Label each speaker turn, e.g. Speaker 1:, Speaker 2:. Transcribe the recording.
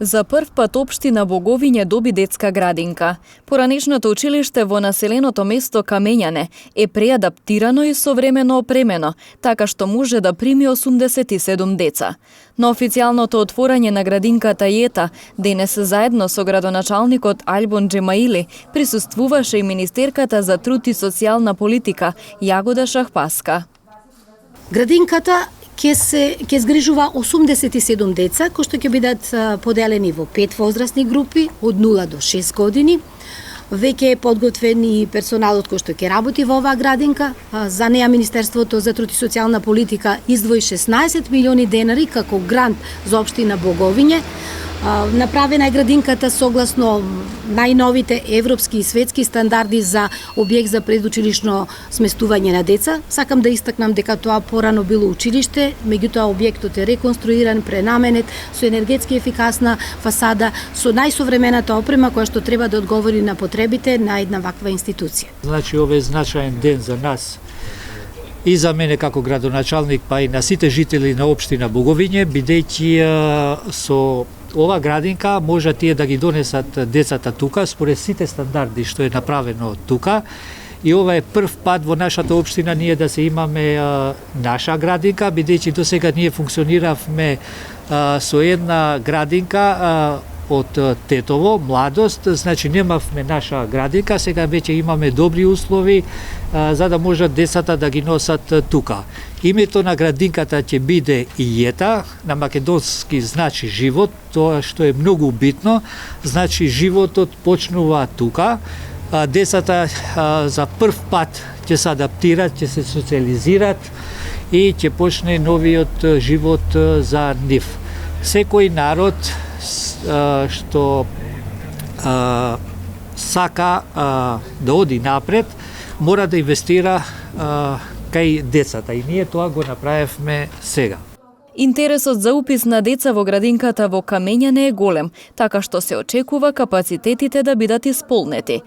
Speaker 1: За прв пат општина Боговиње доби детска градинка. Поранешното училиште во населеното место Камењане е преадаптирано и современо опремено, така што може да прими 87 деца. На официјалното отворање на градинката Јета, денес заедно со градоначалникот Альбон Джемаили, присуствуваше и министерката за труд и социјална политика Јагода Шахпаска.
Speaker 2: Градинката ќе згрижува 87 деца, кои што ќе бидат поделени во 5 возрастни групи од 0 до 6 години. Веќе е подготвен и персоналот кој што ќе работи во оваа градинка. За неа Министерството за труд и социјална политика издвои 16 милиони денари како грант за општина Боговиње. Направена е градинката согласно најновите европски и светски стандарди за објект за предучилишно сместување на деца. Сакам да истакнам дека тоа порано било училиште, меѓутоа објектот е реконструиран, пренаменет, со енергетски ефикасна фасада, со најсовремената опрема која што треба да одговори на потребите на една ваква институција.
Speaker 3: Значи, ова е значаен ден за нас и за мене како градоначалник, па и на сите жители на општина Боговиње, бидејќи со ова градинка може тие да ги донесат децата тука според сите стандарди што е направено тука. И ова е прв пат во нашата општина ние да се имаме наша градинка, бидејќи досега ние функциониравме со една градинка од Тетово, младост, значи немавме наша градинка, сега веќе имаме добри услови за да можат децата да ги носат тука. Името на градинката ќе биде Јета, на македонски значи живот, тоа што е многу битно, значи животот почнува тука. Децата за прв пат ќе се адаптират, ќе се социализират и ќе почне новиот живот за нив. Секој народ што сака да оди напред, мора да инвестира кај децата и ние тоа го направивме сега.
Speaker 1: Интересот за упис на деца во градинката во Камењане е голем, така што се очекува капацитетите да бидат исполнети.